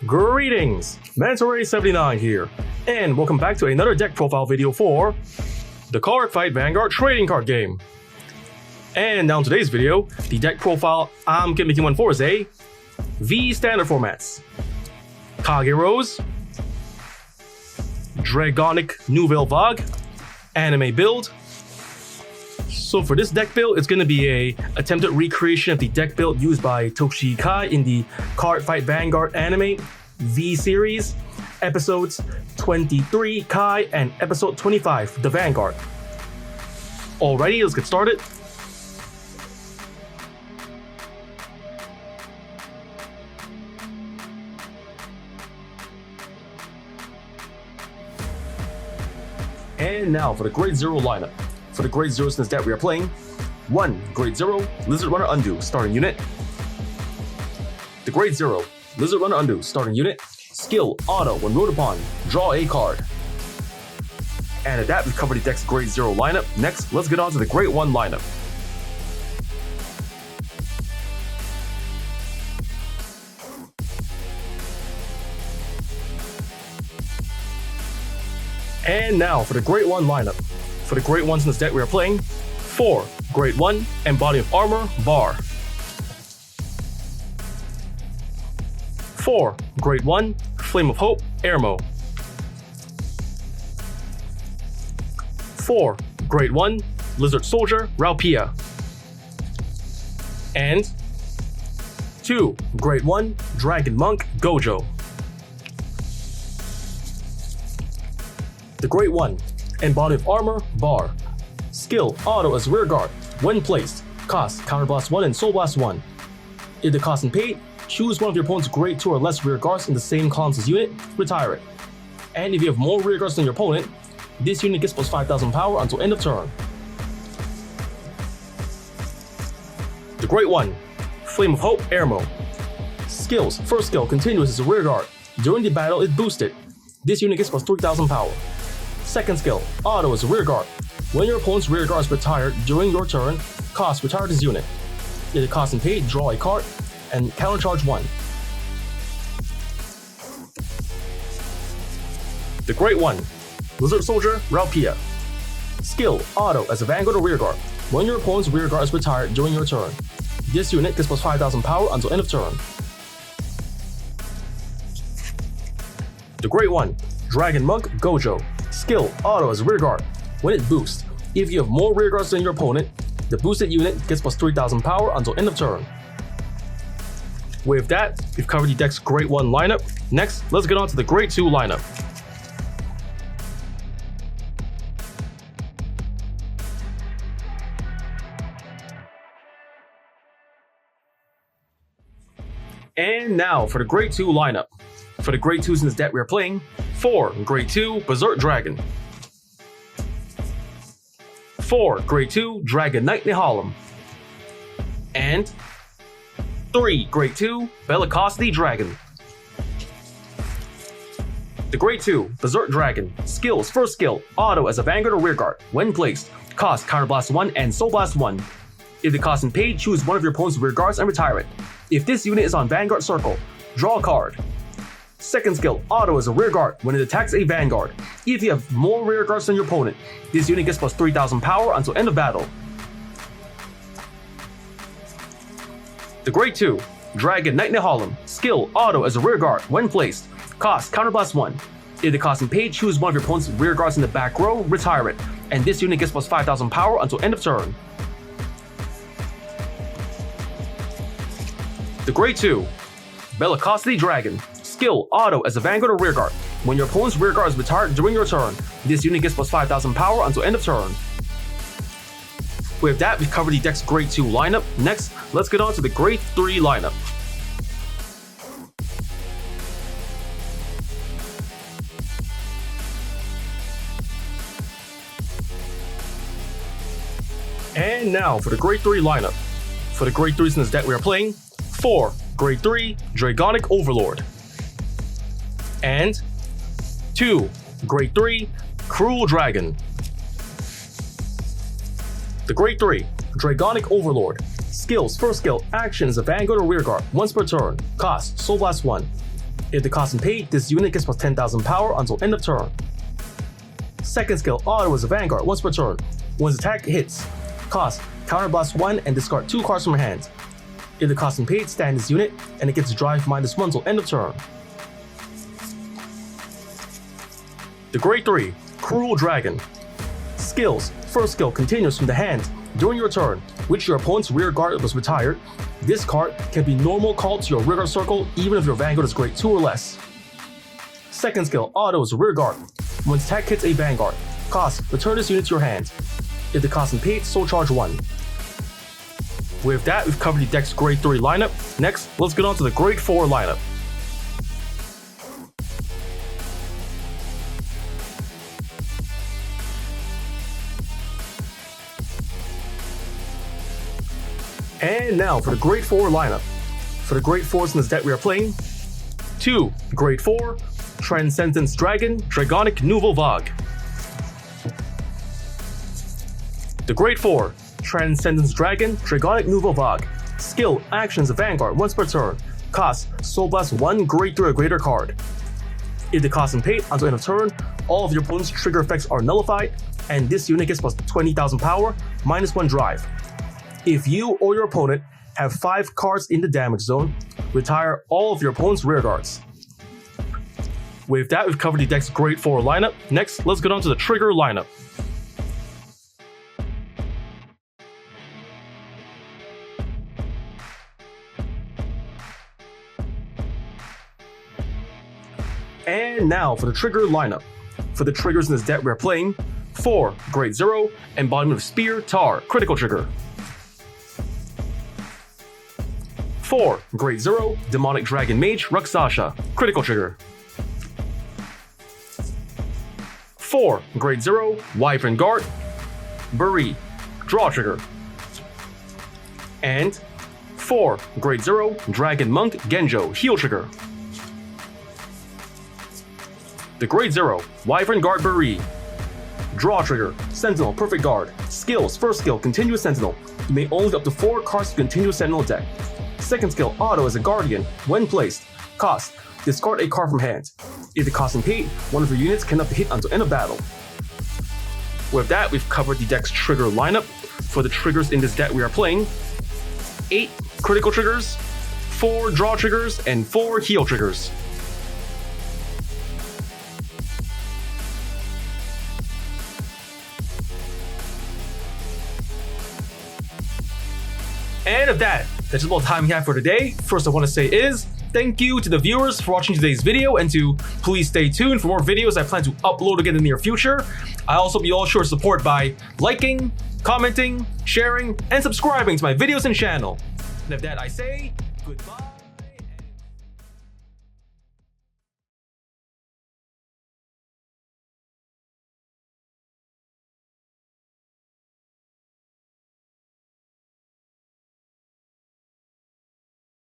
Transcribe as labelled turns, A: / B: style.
A: Greetings, Mentoray79 here, and welcome back to another deck profile video for the Cardfight Vanguard trading card game. And now in today's video, the deck profile I'm making one for is a V standard formats, Kagero's Dragonic Nouvelle Vague anime build. So for this deck build, it's going to be a attempted recreation of the deck build used by Toshi Kai in the Cardfight Vanguard anime V series, episodes 23 Kai and episode 25 the Vanguard. Alrighty, let's get started. And now for the Grade 0 lineup. For the Grade 0 since that we are playing 1 Grade 0 Lizard Runner Undo starting unit. The Grade 0 Lizard Runner Undo starting unit. Skill auto when ruled upon, draw a card. And at that we've covered the deck's Grade 0 lineup. Next, let's get on to the Grade 1 lineup. And now for the Grade 1 lineup. For the Grade 1s in this deck we are playing 4 Grade 1 Embodiment of Armor Bar, 4 Grade 1 Flame of Hope Airmo, 4 Grade 1 Lizard Soldier Raupia, and 2 Grade 1 Dragon Monk Gojo. The Grade 1 Embodiment of Armor Bar. Skill auto as rear guard. When placed, cost Counterblast 1 and Soul Blast 1. If the cost and paid, choose one of your opponent's Grade 2 or less rear guards in the same columns as unit, retire it. And if you have more rear guards than your opponent, this unit gets plus 5,000 power until end of turn. The Grade 1 Flame of Hope Airmo. Skills. First skill, continuous as a rear guard. During the battle, it boosted. This unit gets plus 3,000 power. Second skill, auto as a rear guard. When your opponent's rear guard is retired during your turn, cost retire this unit. If the cost and paid, draw a card and countercharge 1. The Grade 1 Lizard Soldier Raupia. Skill auto as a Vanguard or rear guard. When your opponent's rear guard is retired during your turn, this unit gets plus 5,000 power until end of turn. The Grade 1 Dragon Monk Gojo. Skill auto as a rear guard. When it boosts, if you have more rear guards than your opponent, the boosted unit gets plus 3,000 power until end of turn. With that, we've covered the deck's Grade 1 lineup. Next, let's get on to the Grade 2 lineup. And now for the Grade 2 lineup. For the Grade 2s in this deck we are playing 4 Grade 2 Berserk Dragon, 4 Grade 2 Dragonic Nouvelle, and 3 Grade 2 Bellicosity Dragon. The Grade 2 Berserk Dragon. Skills. First skill, auto as a Vanguard or rear guard. When placed, cost Counterblast 1 and Soul Blast 1. If the cost and paid, choose one of your opponent's rear guards and retire it. If this unit is on Vanguard Circle, draw a card. Second skill, auto as a rear guard when it attacks a Vanguard. If you have more rear guards than your opponent, this unit gets plus 3,000 power until end of battle. The Grade 2 Dragonic Nouvelle. Skill auto as a rear guard when placed, cost Counterblast 1. If the cost and paid, choose one of your opponent's rear guards in the back row, retire it, and this unit gets plus 5,000 power until end of turn. The Grade 2 Bellicosity Dragon. Skill auto as a Vanguard or rear guard. When your opponent's rear guard is retired during your turn, this unit gets plus 5,000 power until end of turn. With that, we've covered the deck's Grade 2 lineup. Next, let's get on to the Grade 3 lineup. And now for the Grade 3 lineup. For the Grade 3s in this deck we are playing 4 Grade 3 Dragonic Overlord, and 2 Grade 3 Cruel Dragon. The Grade 3 Dragonic Overlord. Skills. First skill, action is a Vanguard or rear guard, once per turn. Cost, Soul Blast 1. If the cost and paid, this unit gets plus 10,000 power until end of turn. Second skill, Auto as a Vanguard once per turn. When its attack hits, cost counterblast 1 and discard 2 cards from your hand. If the cost and paid, stand this unit and it gets drive -1 until end of turn. The Grade 3, Cruel Dragon. Skills, first skill continues from the hand during your turn, which your opponent's rear guard was retired. This card can be normal called to your rear guard circle even if your Vanguard is Grade 2 or less. Second skill, Auto is rear guard. When its attack hits a Vanguard, cost, return this unit to your hand. If the cost and paid, soul charge 1. With that, we've covered the deck's Grade 3 lineup. Next, let's get on to the Grade 4 lineup. And now for the Grade 4 lineup. For the Grade 4s in this deck we are playing, 2. Grade 4, Transcendence Dragon, Dragonic Nouvelle. The Grade 4, Transcendence Dragon, Dragonic Nouvelle. Skill, actions, Vanguard once per turn. Cost, Soul Blast 1 Grade 3 or greater card. If the cost and paid until end of turn, all of your opponent's trigger effects are nullified, and this unit gets plus 20,000 power, -1 drive. If you or your opponent have 5 cards in the damage zone, retire all of your opponent's rear guards. With that, we've covered the deck's Grade 4 lineup. Next, let's get on to the trigger lineup. And now for the trigger lineup. For the triggers in this deck we are playing, 4. Grade 0, Embodiment of Spear, Tar, critical trigger. 4. Grade 0, Demonic Dragon Mage, Raksasha, critical trigger. 4. Grade 0, Wyvern Guard, Buri, draw trigger. And 4. Grade 0, Dragon Monk, Genjo, heal trigger. The Grade 0, Wyvern Guard Buri. Draw trigger, Sentinel, perfect guard. Skills, first skill, Continuous Sentinel. You may only up to 4 cards to Continuous Sentinel deck. Second skill, Auto as a Guardian. When placed, cost, discard a card from hand. If the cost and paid, one of your units cannot be hit until end of battle. With that, we've covered the deck's trigger lineup. For the triggers in this deck we are playing, 8 critical triggers, 4 draw triggers, and 4 heal triggers. And of that, that's about the time we have for today. First I want to say is, thank you to the viewers for watching today's video, and to please stay tuned for more videos I plan to upload again in the near future. I also be all sure to support by liking, commenting, sharing, and subscribing to my videos and channel. And of that I say, goodbye.